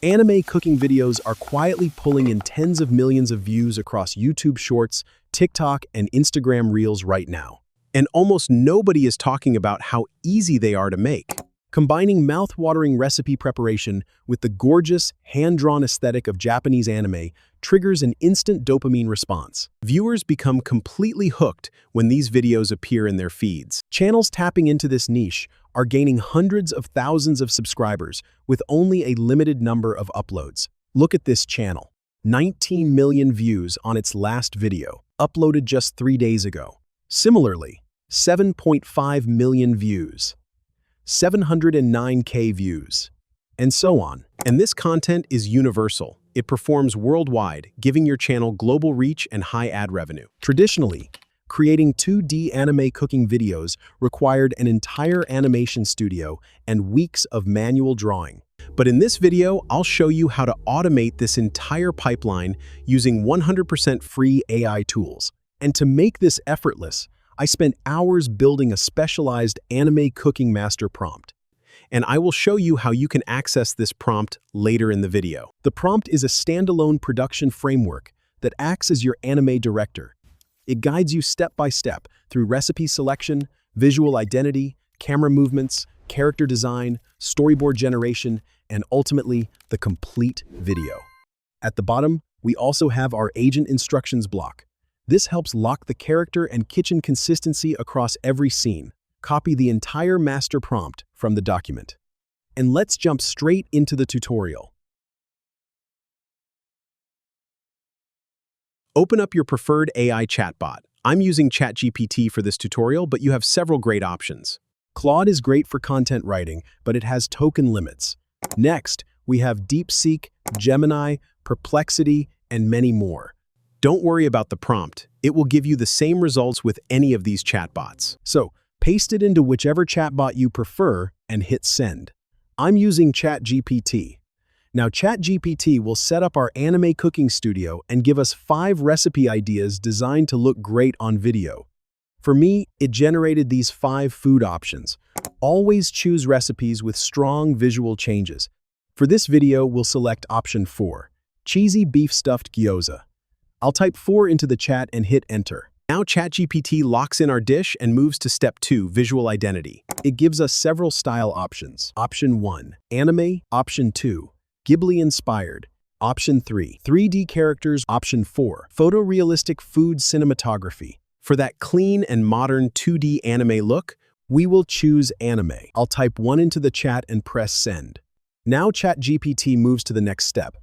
Anime cooking videos are quietly pulling in tens of millions of views across YouTube Shorts, TikTok, and Instagram Reels right now. And almost nobody is talking about how easy they are to make. Combining mouth-watering recipe preparation with the gorgeous, hand-drawn aesthetic of Japanese anime triggers an instant dopamine response. Viewers become completely hooked when these videos appear in their feeds. Channels tapping into this niche are gaining hundreds of thousands of subscribers with only a limited number of uploads. Look at this channel. 19 million views on its last video, uploaded just 3 days ago. Similarly, 7.5 million views. 709K views, and so on. And this content is universal. It performs worldwide, giving your channel global reach and high ad revenue. Traditionally, creating 2D anime cooking videos required an entire animation studio and weeks of manual drawing. But in this video, I'll show you how to automate this entire pipeline using 100% free AI tools. And to make this effortless, I spent hours building a specialized anime cooking master prompt. And I will show you how you can access this prompt later in the video. The prompt is a standalone production framework that acts as your anime director. It guides you step by step through recipe selection, visual identity, camera movements, character design, storyboard generation, and ultimately, the complete video. At the bottom, we also have our agent instructions block. This helps lock the character and kitchen consistency across every scene. Copy the entire master prompt from the document. And let's jump straight into the tutorial. Open up your preferred AI chatbot. I'm using ChatGPT for this tutorial, but you have several great options. Claude is great for content writing, but it has token limits. Next, we have DeepSeek, Gemini, Perplexity, and many more. Don't worry about the prompt. It will give you the same results with any of these chatbots. So, paste it into whichever chatbot you prefer and hit send. I'm using ChatGPT. Now, ChatGPT will set up our anime cooking studio and give us 5 recipe ideas designed to look great on video. For me, it generated these 5 food options. Always choose recipes with strong visual changes. For this video, we'll select option 4, cheesy beef stuffed gyoza. I'll type 4 into the chat and hit enter. Now ChatGPT locks in our dish and moves to step 2, visual identity. It gives us several style options. Option 1, anime. Option 2, Ghibli-inspired. Option 3, 3D characters. Option 4, photorealistic food cinematography. For that clean and modern 2D anime look, we will choose anime. I'll type 1 into the chat and press send. Now ChatGPT moves to the next step,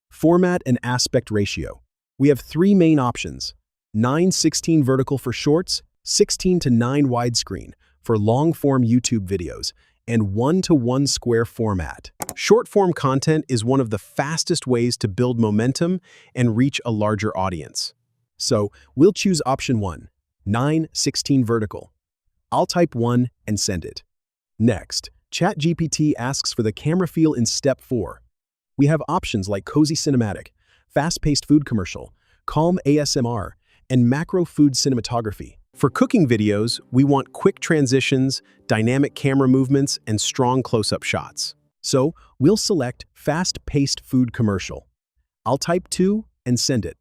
format and aspect ratio. We have 3 main options, 9:16 vertical for shorts, 16:9 widescreen for long-form YouTube videos, and 1:1 square format. Short-form content is one of the fastest ways to build momentum and reach a larger audience. So we'll choose option 1, 9:16 vertical. I'll type 1 and send it. Next, ChatGPT asks for the camera feel in step 4. We have options like cozy cinematic, fast-paced food commercial, calm ASMR, and macro food cinematography. For cooking videos, we want quick transitions, dynamic camera movements, and strong close-up shots. So we'll select fast-paced food commercial. I'll type 2 and send it.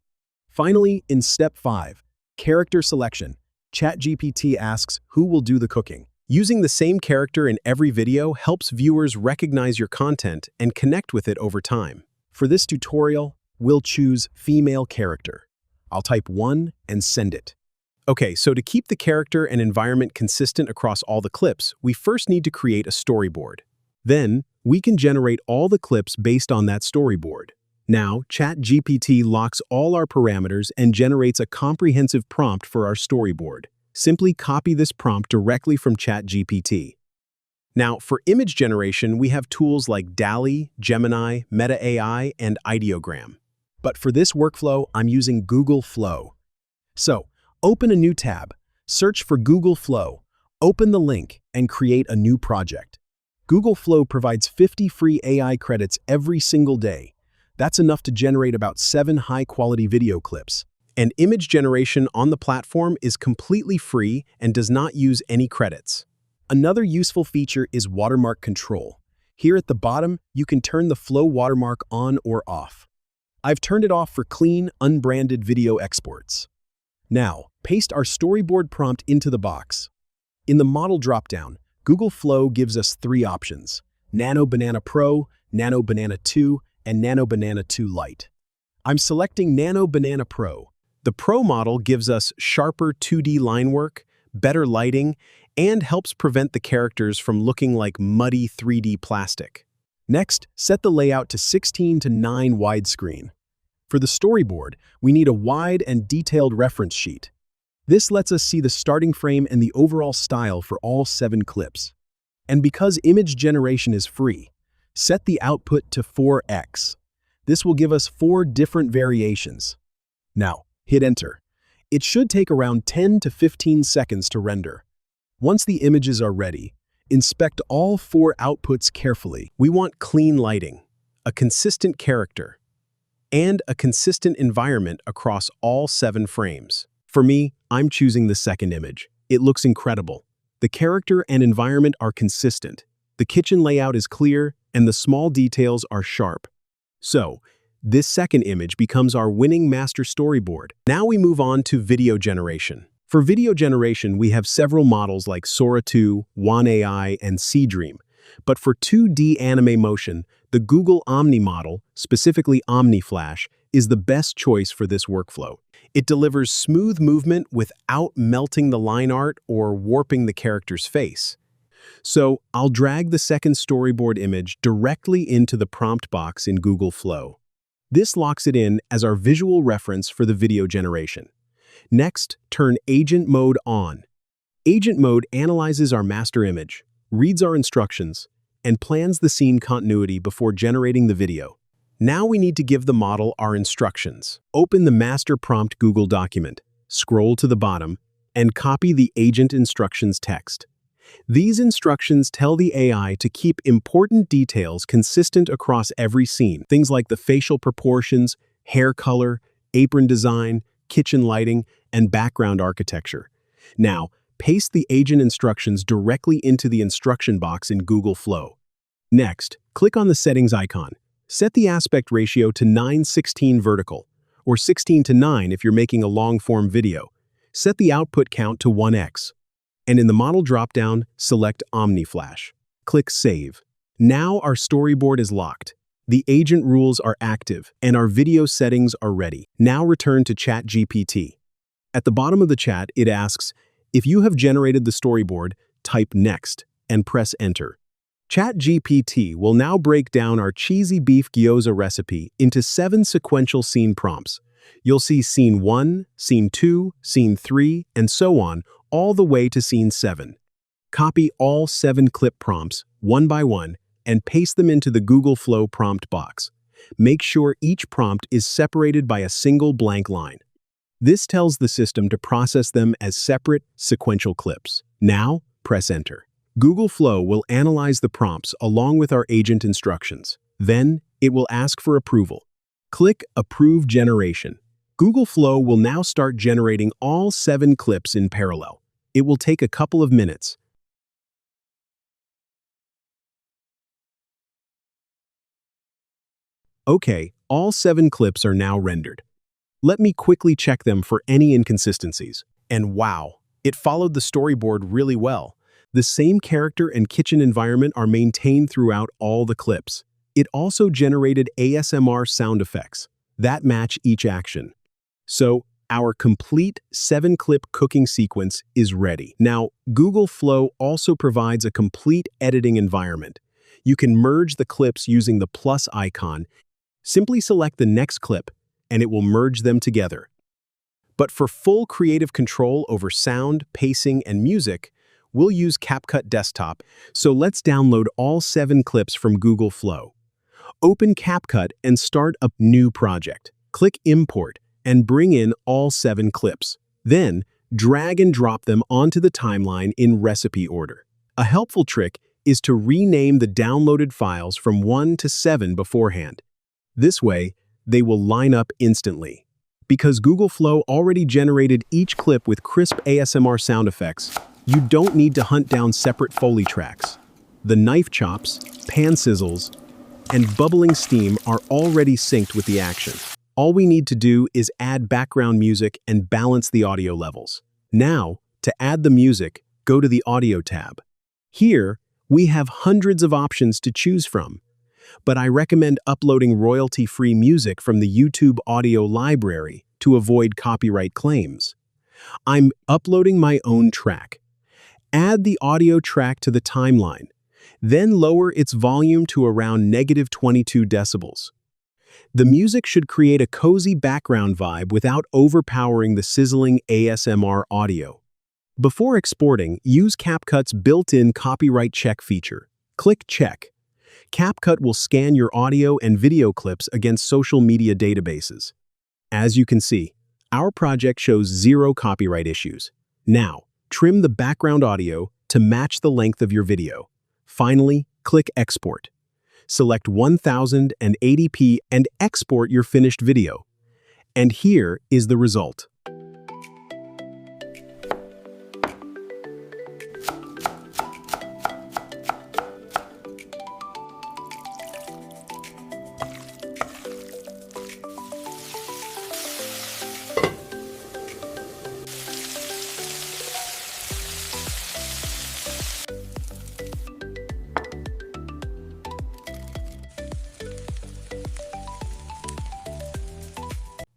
Finally, in step 5, character selection, ChatGPT asks who will do the cooking. Using the same character in every video helps viewers recognize your content and connect with it over time. For this tutorial, we'll choose female character. I'll type 1 and send it. Okay, so to keep the character and environment consistent across all the clips, we first need to create a storyboard. Then, we can generate all the clips based on that storyboard. Now, ChatGPT locks all our parameters and generates a comprehensive prompt for our storyboard. Simply copy this prompt directly from ChatGPT. Now, for image generation, we have tools like DALL-E, Gemini, Meta AI, and Ideogram. But for this workflow, I'm using Google Flow. So, open a new tab, search for Google Flow, open the link, and create a new project. Google Flow provides 50 free AI credits every single day. That's enough to generate about 7 high-quality video clips. And image generation on the platform is completely free and does not use any credits. Another useful feature is watermark control. Here at the bottom, you can turn the flow watermark on or off. I've turned it off for clean, unbranded video exports. Now, paste our storyboard prompt into the box. In the model dropdown, Google Flow gives us 3 options: Nano Banana Pro, Nano Banana 2, and Nano Banana 2 Lite. I'm selecting Nano Banana Pro. The Pro model gives us sharper 2D line work, better lighting, and helps prevent the characters from looking like muddy 3D plastic. Next, set the layout to 16:9 widescreen. For the storyboard, we need a wide and detailed reference sheet. This lets us see the starting frame and the overall style for all 7 clips. And because image generation is free, set the output to 4x. This will give us 4 different variations. Now, hit enter. It should take around 10 to 15 seconds to render. Once the images are ready, inspect all 4 outputs carefully. We want clean lighting, a consistent character, and a consistent environment across all 7 frames. For me, I'm choosing the second image. It looks incredible. The character and environment are consistent. The kitchen layout is clear, and the small details are sharp. So, this second image becomes our winning master storyboard. Now we move on to video generation. For video generation, we have several models like Sora 2, One AI, and Seedream. But for 2D anime motion, the Google Omni model, specifically OmniFlash, is the best choice for this workflow. It delivers smooth movement without melting the line art or warping the character's face. So, I'll drag the second storyboard image directly into the prompt box in Google Flow. This locks it in as our visual reference for the video generation. Next, turn Agent Mode on. Agent Mode analyzes our master image, reads our instructions, and plans the scene continuity before generating the video. Now we need to give the model our instructions. Open the master prompt Google document, scroll to the bottom, and copy the agent instructions text. These instructions tell the AI to keep important details consistent across every scene, things like the facial proportions, hair color, apron design, kitchen lighting, and background architecture. Now, paste the agent instructions directly into the instruction box in Google Flow. Next, click on the settings icon. Set the aspect ratio to 9:16 vertical, or 16:9 if you're making a long-form video. Set the output count to 1x. And in the model dropdown, select OmniFlash. Click Save. Now our storyboard is locked. The agent rules are active, and our video settings are ready. Now return to ChatGPT. At the bottom of the chat, it asks, if you have generated the storyboard, type Next and press Enter. ChatGPT will now break down our cheesy beef gyoza recipe into 7 sequential scene prompts. You'll see Scene 1, Scene 2, Scene 3, and so on, all the way to Scene 7. Copy all 7 clip prompts, one by one, and paste them into the Google Flow prompt box. Make sure each prompt is separated by a single blank line. This tells the system to process them as separate, sequential clips. Now, press Enter. Google Flow will analyze the prompts along with our agent instructions. Then, it will ask for approval. Click Approve Generation. Google Flow will now start generating all 7 clips in parallel. It will take a couple of minutes. Okay, all 7 clips are now rendered. Let me quickly check them for any inconsistencies. And wow, it followed the storyboard really well. The same character and kitchen environment are maintained throughout all the clips. It also generated ASMR sound effects that match each action. So, our complete 7-clip cooking sequence is ready. Now, Google Flow also provides a complete editing environment. You can merge the clips using the plus icon. Simply select the next clip, and it will merge them together. But for full creative control over sound, pacing, and music, we'll use CapCut Desktop, so let's download all 7 clips from Google Flow. Open CapCut and start a new project. Click Import and bring in all 7 clips. Then, drag and drop them onto the timeline in recipe order. A helpful trick is to rename the downloaded files from 1 to 7 beforehand. This way, they will line up instantly. Because Google Flow already generated each clip with crisp ASMR sound effects, you don't need to hunt down separate Foley tracks. The knife chops, pan sizzles, and bubbling steam are already synced with the action. All we need to do is add background music and balance the audio levels. Now, to add the music, go to the Audio tab. Here, we have hundreds of options to choose from, but I recommend uploading royalty-free music from the YouTube audio library to avoid copyright claims. I'm uploading my own track. Add the audio track to the timeline, then lower its volume to around -22 decibels. The music should create a cozy background vibe without overpowering the sizzling ASMR audio. Before exporting, use CapCut's built-in copyright check feature. Click Check. CapCut will scan your audio and video clips against social media databases. As you can see, our project shows 0 copyright issues. Now, trim the background audio to match the length of your video. Finally, click Export. Select 1080p and export your finished video. And here is the result.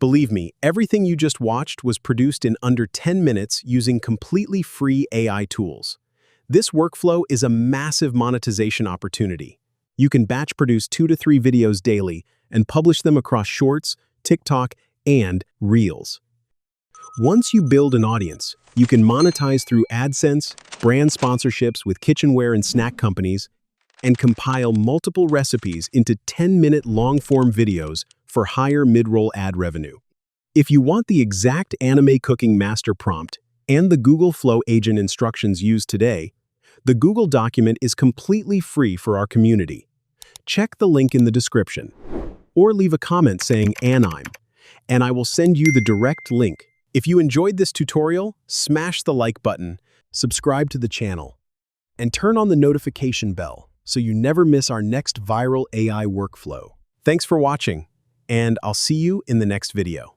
Believe me, everything you just watched was produced in under 10 minutes using completely free AI tools. This workflow is a massive monetization opportunity. You can batch produce 2 to 3 videos daily and publish them across Shorts, TikTok, and Reels. Once you build an audience, you can monetize through AdSense, brand sponsorships with kitchenware and snack companies, and compile multiple recipes into 10-minute long-form videos for higher mid-roll ad revenue. If you want the exact anime cooking master prompt and the Google Flow agent instructions used today, the Google document is completely free for our community. Check the link in the description, or leave a comment saying "anime," and I will send you the direct link. If you enjoyed this tutorial, smash the like button, subscribe to the channel, and turn on the notification bell so you never miss our next viral AI workflow. Thanks for watching, and I'll see you in the next video.